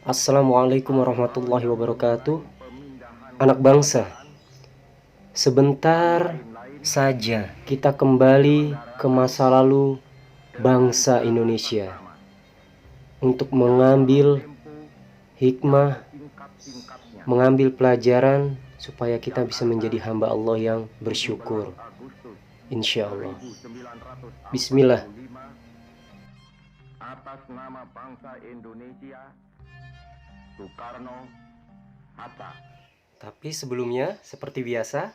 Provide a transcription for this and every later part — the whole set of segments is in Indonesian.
Assalamualaikum warahmatullahi wabarakatuh. Anak bangsa, sebentar saja kita kembali ke masa lalu bangsa Indonesia untuk mengambil hikmah, mengambil pelajaran supaya kita bisa menjadi hamba Allah yang bersyukur. Insya Allah. Bismillah. Atas nama bangsa Indonesia, Soekarno-Hatta. Tapi sebelumnya, seperti biasa,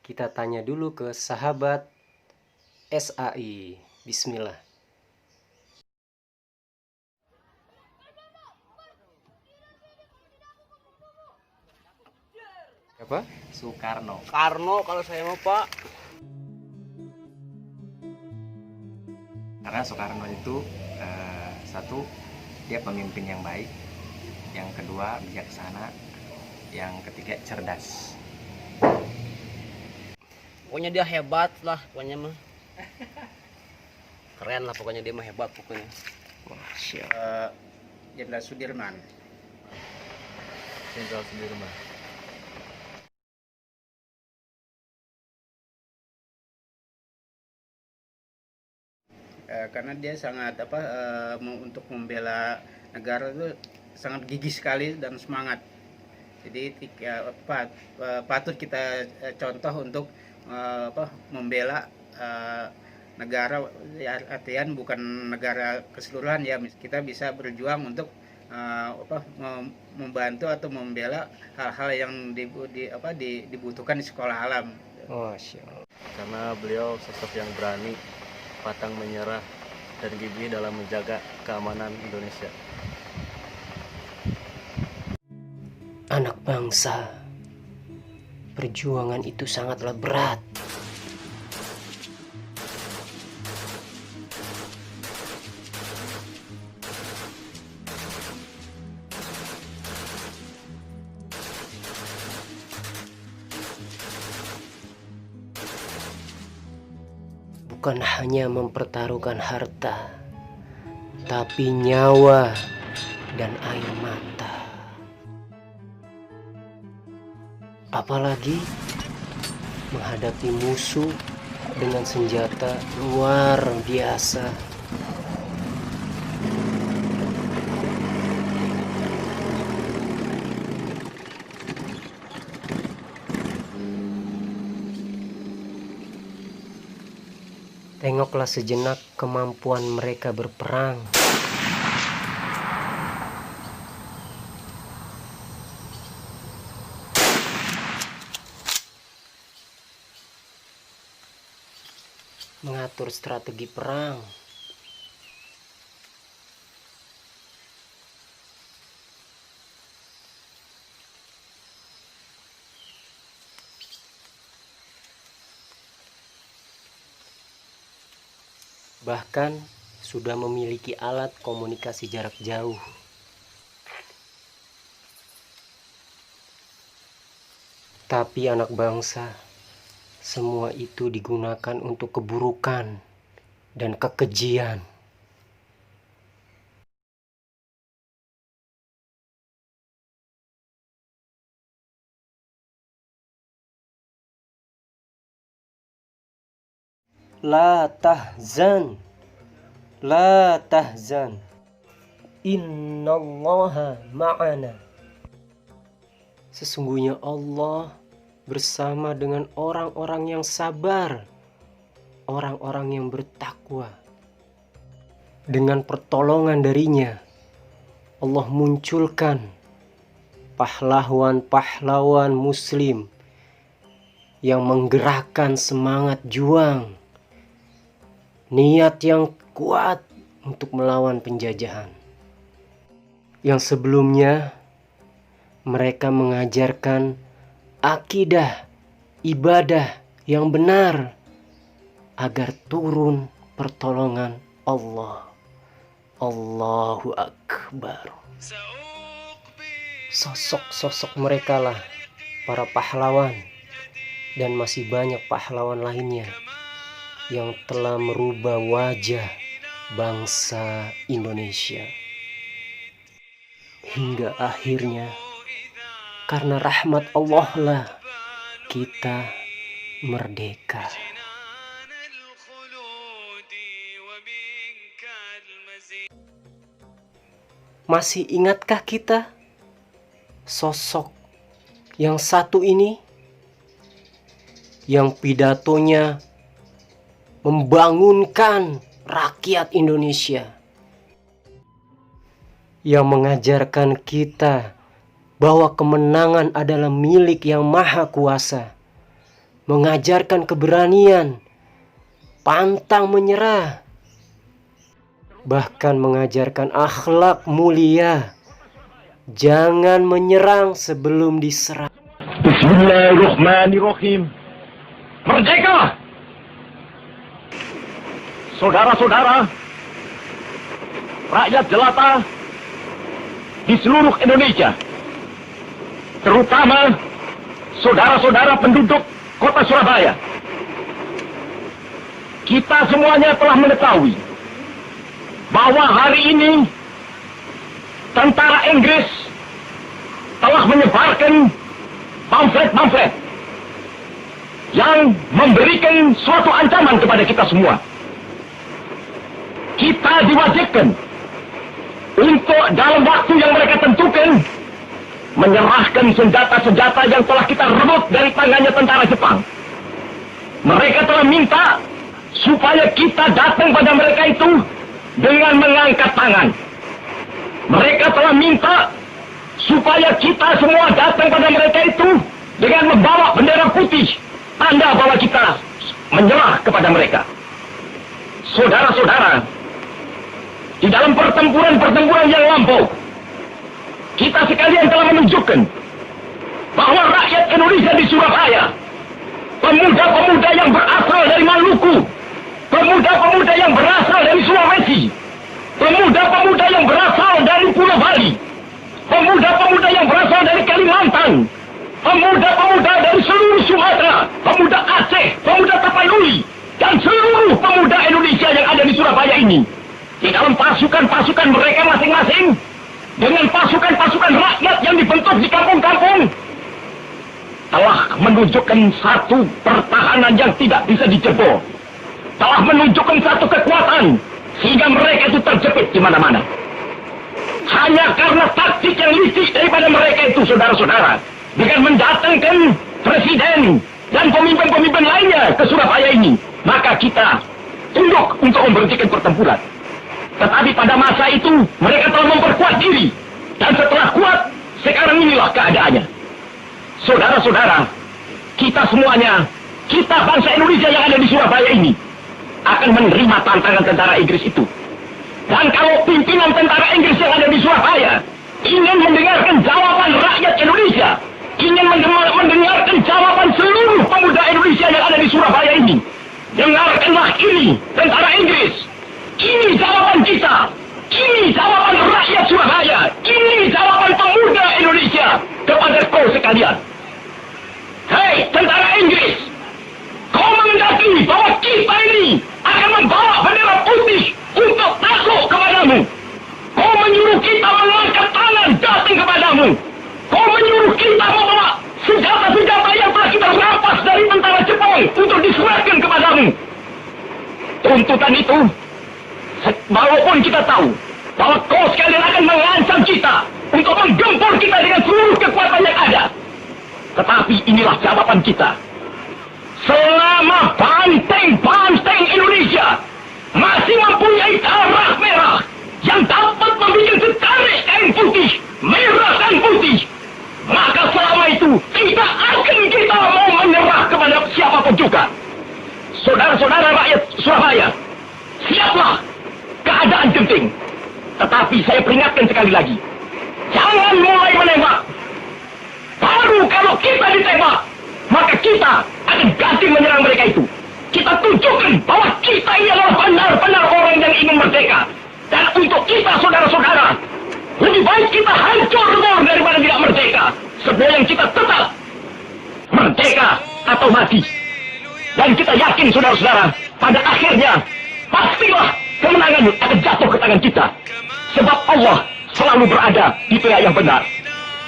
kita tanya dulu ke sahabat SAI. Bismillah. Apa? Soekarno. Karno kalau saya mau Pak. Karena Soekarno itu satu, dia pemimpin yang baik, yang kedua bijaksana, yang ketiga cerdas. Pokoknya dia hebat lah, pokoknya mah. Keren lah pokoknya, dia mah hebat pokoknya. Masya Jenderal Sudirman. Jenderal Sudirman. Karena dia sangat untuk membela negara itu sangat gigih sekali dan semangat. Jadi patut kita contoh untuk membela negara, ya, artian bukan negara keseluruhan ya, kita bisa berjuang untuk membantu atau membela hal-hal yang dibutuhkan di sekolah alam. Masya Allah. Karena beliau sosok yang berani, pantang menyerah, dan gigih dalam menjaga keamanan Indonesia. Anak bangsa, perjuangan itu sangatlah berat. Bukan hanya mempertaruhkan harta, tapi nyawa dan air mata. Apalagi menghadapi musuh dengan senjata luar biasa. Tengoklah sejenak kemampuan mereka berperang. Mengatur strategi perang. Bahkan sudah memiliki alat komunikasi jarak jauh. Tapi anak bangsa, semua itu digunakan untuk keburukan dan kekejian. La tahzan, la tahzan, innallaha ma'ana. Sesungguhnya Allah bersama dengan orang-orang yang sabar, orang-orang yang bertakwa. Dengan pertolongan darinya, Allah munculkan pahlawan-pahlawan muslim yang menggerakkan semangat juang, niat yang kuat untuk melawan penjajahan. Yang sebelumnya mereka mengajarkan akidah, ibadah yang benar agar turun pertolongan Allah. Allahu Akbar. Sosok-sosok mereka lah para pahlawan, dan masih banyak pahlawan lainnya yang telah merubah wajah bangsa Indonesia. hingga akhirnya karena rahmat Allah lah kita merdeka. Masih ingatkah kita sosok yang satu ini, yang pidatonya membangunkan rakyat Indonesia, yang mengajarkan kita bahwa kemenangan adalah milik Yang Maha Kuasa, mengajarkan keberanian, pantang menyerah, bahkan mengajarkan akhlak mulia, jangan menyerang sebelum diserang. Bismillahirrahmanirrahim. Merdeka! Saudara-saudara, rakyat jelata di seluruh Indonesia, terutama saudara-saudara penduduk kota Surabaya, kita semuanya telah mengetahui bahwa hari ini tentara Inggris telah menyebarkan pamflet-pamflet yang memberikan suatu ancaman kepada kita semua. Kita diwajibkan untuk dalam waktu yang mereka tentukan menyerahkan senjata-senjata yang telah kita rebut dari tangannya tentara Jepang. Mereka telah minta supaya kita datang pada mereka itu dengan mengangkat tangan. Mereka telah minta supaya kita semua datang pada mereka itu dengan membawa bendera putih, tanda bahwa kita menyerah kepada mereka. Saudara-saudara, di dalam pertempuran-pertempuran yang lampau, kita sekalian telah menunjukkan bahwa rakyat Indonesia di Surabaya, pemuda-pemuda yang berasal dari Maluku, pemuda-pemuda yang berasal dari Sulawesi, pemuda-pemuda yang berasal dari Pulau Bali, pemuda-pemuda yang berasal dari Kalimantan, pemuda-pemuda dari seluruh Sumatera, pemuda Aceh, pemuda Tapanuli, dan seluruh pemuda Indonesia yang ada di Surabaya ini, di dalam pasukan-pasukan mereka masing-masing, dengan pasukan-pasukan rakyat yang dibentuk di kampung-kampung, telah menunjukkan satu pertahanan yang tidak bisa dijebol, telah menunjukkan satu kekuatan sehingga mereka itu terjepit di mana-mana. Hanya karena taktik yang licik daripada mereka itu, saudara-saudara, dengan mendatangkan presiden dan pemimpin-pemimpin lainnya ke Surabaya ini, maka kita tunduk untuk memberhentikan pertempuran. Tetapi pada masa itu mereka telah memperkuat diri, dan setelah kuat, sekarang inilah keadaannya. Saudara-saudara, kita semuanya, kita bangsa Indonesia yang ada di Surabaya ini, akan menerima tantangan tentara Inggris itu. Dan kalau pimpinan tentara Inggris yang ada di Surabaya ingin mendengarkan jawaban rakyat Indonesia, ingin mendengarkan jawaban seluruh pemuda Indonesia yang ada di Surabaya ini, dengarkanlah ini, tentara Inggris. Ini jawaban kita. Ini jawaban rakyat Surabaya. Ini jawaban pemuda Indonesia kepada kau sekalian. Hei, tentara Inggris, kau mengendaki bahwa kita ini akan membawa bendera putih untuk takluk kepadamu. Kau menyuruh kita mengangkat tangan datang kepadamu. Kau menyuruh kita membawa senjata-senjata yang telah kita rampas dari tentara Jepang untuk diserahkan kepadamu. Tuntutan itu, walaupun kita tahu bahwa kau sekalian akan mengancam kita untuk menggempur kita dengan seluruh kekuatan yang ada, tetapi inilah jawaban kita. Selama banteng-banteng Indonesia masih mempunyai darah merah yang dapat membuat setarik kain putih, merah dan putih, maka selama itu tidak akan kita mau menyerah kepada siapapun juga. Saudara-saudara rakyat Surabaya, siaplah, keadaan genting. Tetapi saya peringatkan sekali lagi, jangan mulai menembak. Baru kalau kita ditembak, maka kita akan ganti menyerang mereka itu. Kita tunjukkan bahwa kita ini adalah benar-benar orang yang ingin merdeka. Dan untuk kita, saudara-saudara, lebih baik kita hancur lebur daripada tidak merdeka. Sebelum kita tetap merdeka atau mati. Dan kita yakin, saudara-saudara, pada akhirnya pastilah kemenangan akan jatuh ke tangan kita. Sebab Allah selalu berada di pihak yang benar.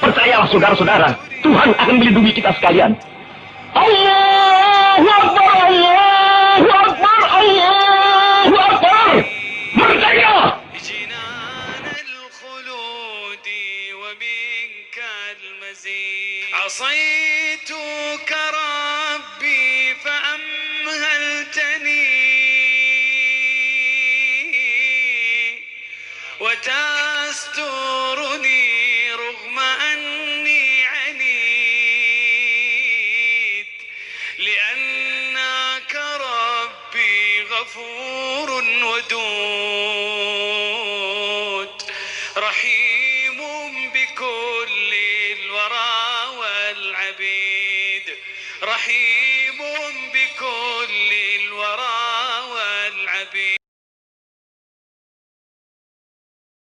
Percayalah saudara-saudara, Tuhan akan melindungi kita sekalian. Allahu Akbar, Allahu Akbar, Allahu Akbar. Merdeka! عصيتك ربي فأمهلتني وتسترني رغم أني عنيت لأنك ربي غفور ودود